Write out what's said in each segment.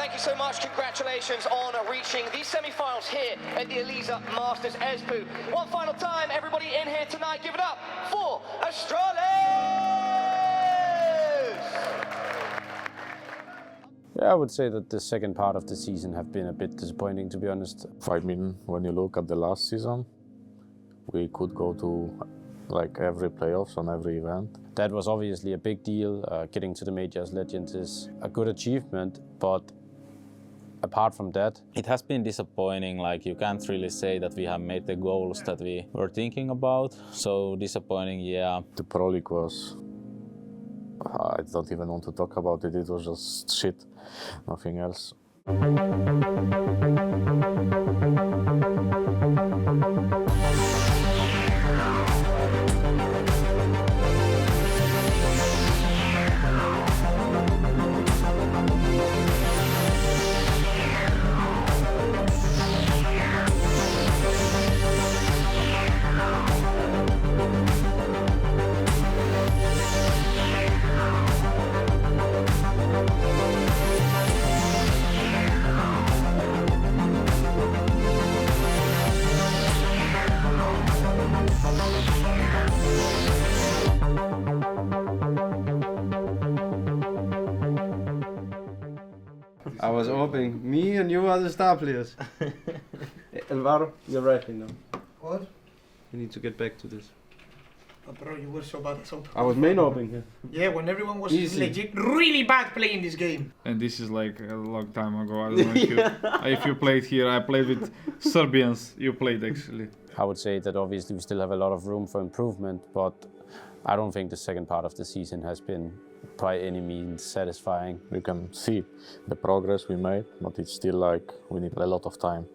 thank you so much. Congratulations on reaching the semi-finals here at the Elisa Masters Espoo. One final time, everybody in here tonight, give it up for Australia! Yeah, I would say that the second part of the season have been a bit disappointing, to be honest. I mean, when you look at the last season, we could go to like every playoffs on every event. That was obviously a big deal. Getting to the Majors Legends is a good achievement, but apart from that, it has been disappointing. Like, you can't really say that we have made the goals that we were thinking about. So disappointing, yeah. The Pro League was, I don't even want to talk about it. It was just shit, nothing else. I was hoping me and you are the star players. Alvaro, you're right now. What? We need to get back to this. Oh, bro, you were so bad. I was main opening here. Yeah, when everyone was Easy. legit really bad playing this game. And this is like a long time ago. I don't know if you, if you played here. I played with Serbians. You played actually. I would say that obviously we still have a lot of room for improvement, but I don't think the second part of the season has been by any means satisfying. We can see the progress we made, but it's still like we need a lot of time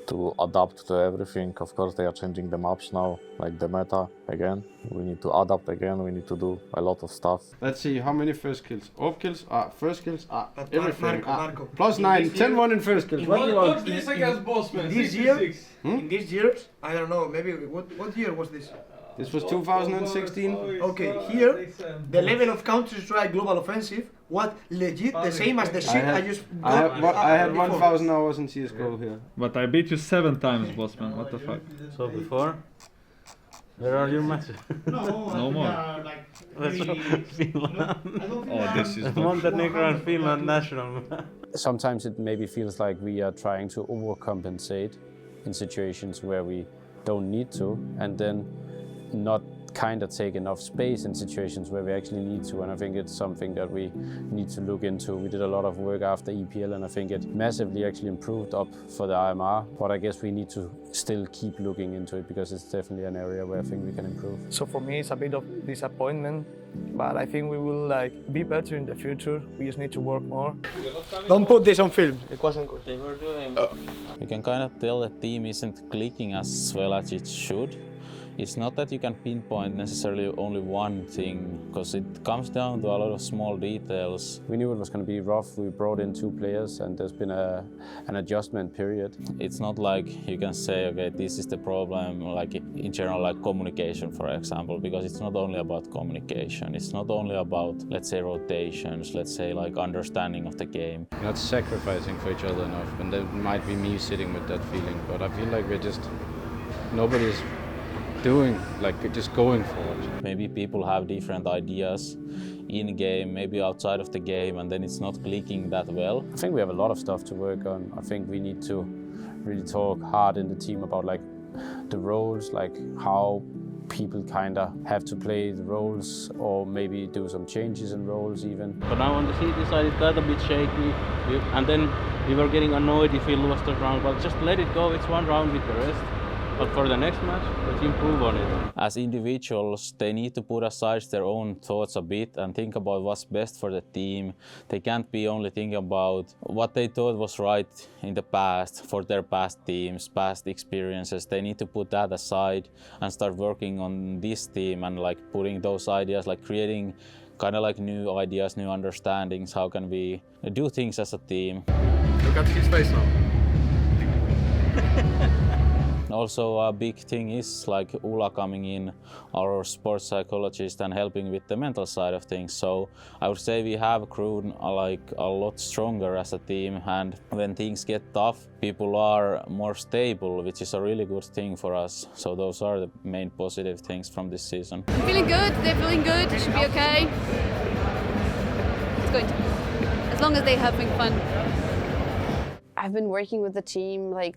to adapt to everything. Of course, they are changing the maps now, like the meta again. We need to adapt again. We need to do a lot of stuff. Let's see how many first kills. Off kills, first kills, But everything. Marco. Plus 9, 10-1 in first kills. What do you want? this against Bossman? This year, in this year, I don't know, maybe, what year was this? This was 2016. Okay, here, the level of Counter-Strike Global Offensive was legit the same as the shit I just got. I had before. 1,000 hours in CSGO here. But I beat you 7 times, Bossman. What the fuck? So before, where are your matches? No more. Finland. Oh, this is Montenegro and Finland national. Sometimes it maybe feels like we are trying to overcompensate in situations where we don't need to, and then not kind of take enough space in situations where we actually need to, and I think it's something that we need to look into. We did a lot of work after EPL, and I think it massively actually improved up for the IMR, but I guess we need to still keep looking into it because it's definitely an area where I think we can improve. So for me, it's a bit of disappointment, but I think we will be better in the future. We just need to work more. Don't put this on film. It wasn't good. They were doing. You can kind of tell the team isn't clicking as well as it should. It's not that you can pinpoint necessarily only one thing, because it comes down to a lot of small details. We knew it was going to be rough. We brought in 2 players and there's been an adjustment period. It's not like you can say, okay, this is the problem, like in general, like communication, for example, because it's not only about communication. It's not only about, let's say, rotations, let's say, like understanding of the game. Not sacrificing for each other enough, and that might be me sitting with that feeling, but I feel like nobody's doing, like, just going for it. Maybe people have different ideas in game, maybe outside of the game, and then it's not clicking that well. I think we have a lot of stuff to work on. I think we need to really talk hard in the team about like the roles, like how people kind of have to play the roles, or maybe do some changes in roles even. But now on the CT side it got a bit shaky, and then we were getting annoyed if we lost the round, but just let it go, it's one round with the rest. But for the next match, let's improve on it. As individuals, they need to put aside their own thoughts a bit and think about what's best for the team. They can't be only thinking about what they thought was right in the past, for their past teams, past experiences. They need to put that aside and start working on this team and like putting those ideas, like creating kind of like new ideas, new understandings. How can we do things as a team? Look at his face now. Also a big thing is like Ula coming in, our sports psychologist, and helping with the mental side of things. So I would say we have grown like a lot stronger as a team, and when things get tough, people are more stable, which is a really good thing for us. So those are the main positive things from this season. Feeling good, they're feeling good, it should be okay. It's good, as long as they're having fun. I've been working with the team like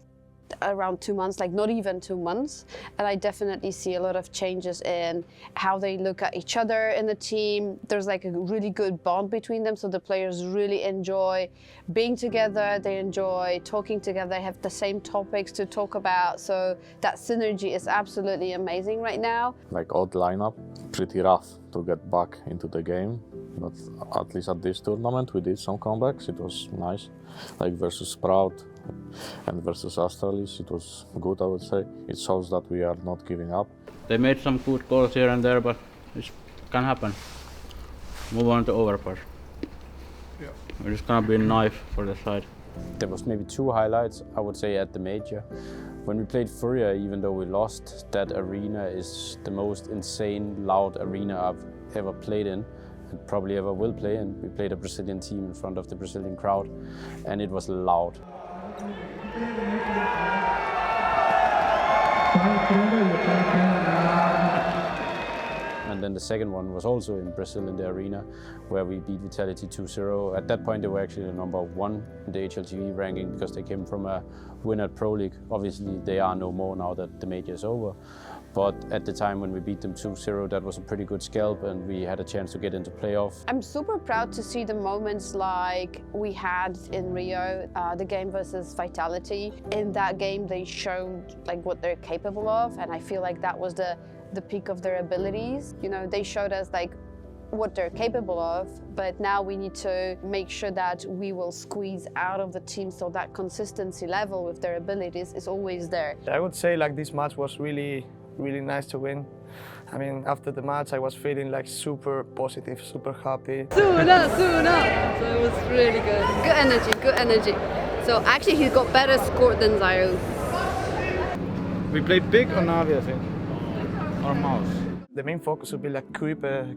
around 2 months, like not even 2 months, and I definitely see a lot of changes in how they look at each other in the team. There's like a really good bond between them, so the players really enjoy being together, they enjoy talking together, they have the same topics to talk about, so that synergy is absolutely amazing right now. Like odd lineup, pretty rough to get back into the game, but at least at this tournament we did some comebacks, it was nice. Like versus Sprout and versus Astralis, it was good, I would say. It shows that we are not giving up. They made some good goals here and there, but it can happen. Move on to overpass. Yeah. It's gonna be a knife for the side. There was maybe 2 highlights, I would say, at the major. When we played Furia, even though we lost, that arena is the most insane, loud arena I've ever played in, and probably ever will play in. We played a Brazilian team in front of the Brazilian crowd, and it was loud. And then the second one was also in Brazil in the arena, where we beat Vitality 2-0. At that point, they were actually the number 1 in the HLTV ranking because they came from a win at Pro League. Obviously, they are no more now that the major is over. But at the time when we beat them 2-0, that was a pretty good scalp, and we had a chance to get into playoff. I'm super proud to see the moments like we had in Rio, the game versus Vitality. In that game, they showed like what they're capable of, and I feel like that was the peak of their abilities. You know, they showed us like what they're capable of, but now we need to make sure that we will squeeze out of the team so that consistency level with their abilities is always there. I would say like this match was really nice to win. I mean, after the match I was feeling like super positive, super happy. Suna! So it was really good. Good energy, good energy. So actually he got better score than Zyro. We played big on Navi, I think. Or Mouse. The main focus would be like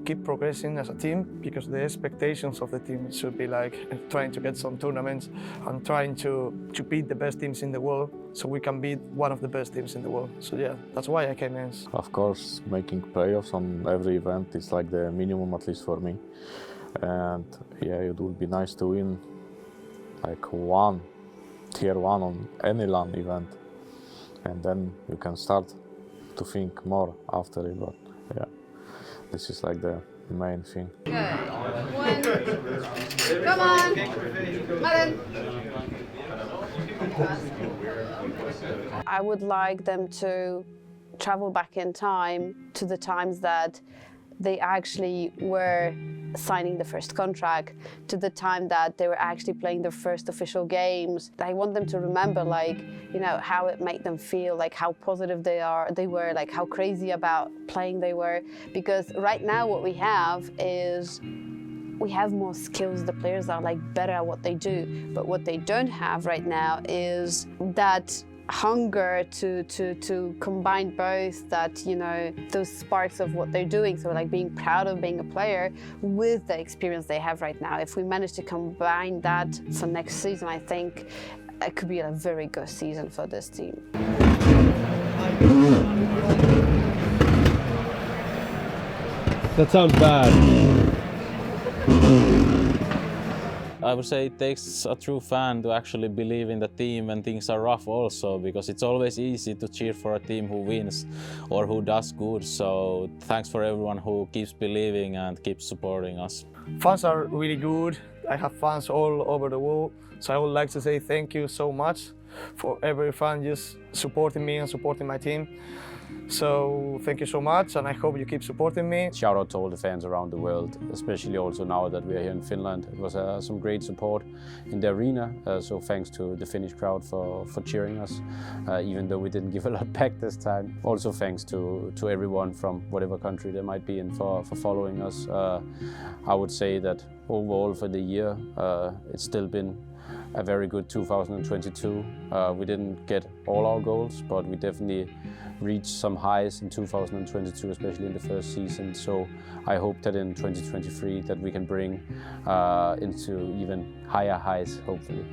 keep progressing as a team, because the expectations of the team should be like trying to get some tournaments and trying to beat the best teams in the world, so we can beat one of the best teams in the world. So yeah, that's why I came in. Of course, making playoffs on every event is like the minimum, at least for me. And yeah, it would be nice to win like tier 1 on any LAN event, and then you can start to think more after it. But yeah, this is like the main thing. Okay. 1. Come on! Maren! I would like them to travel back in time to the times that they actually were signing the first contract, to the time that they were actually playing their first official games. I want them to remember, like, you know, how it made them feel, like how positive they were, like how crazy about playing they were. Because right now what we have is we have more skills. The players are like better at what they do, but what they don't have right now is that hunger to combine both, that, you know, those sparks of what they're doing, so like being proud of being a player with the experience they have right now. If we manage to combine that for next season, I think it could be a very good season for this team. That sounds bad. I would say it takes a true fan to actually believe in the team when things are rough also, because it's always easy to cheer for a team who wins or who does good. So thanks for everyone who keeps believing and keeps supporting us. Fans are really good. I have fans all over the world. So I would like to say thank you so much for every fan just supporting me and supporting my team. So thank you so much, and I hope you keep supporting me. Shout out to all the fans around the world, especially also now that we are here in Finland. It was some great support in the arena, so thanks to the Finnish crowd for cheering us, even though we didn't give a lot back this time. Also thanks to everyone from whatever country they might be in for following us. I would say that overall for the year, it's still been a very good 2022. We didn't get all our goals, but we definitely reached some highs in 2022, especially in the first season. So I hope that in 2023 that we can bring into even higher highs, hopefully.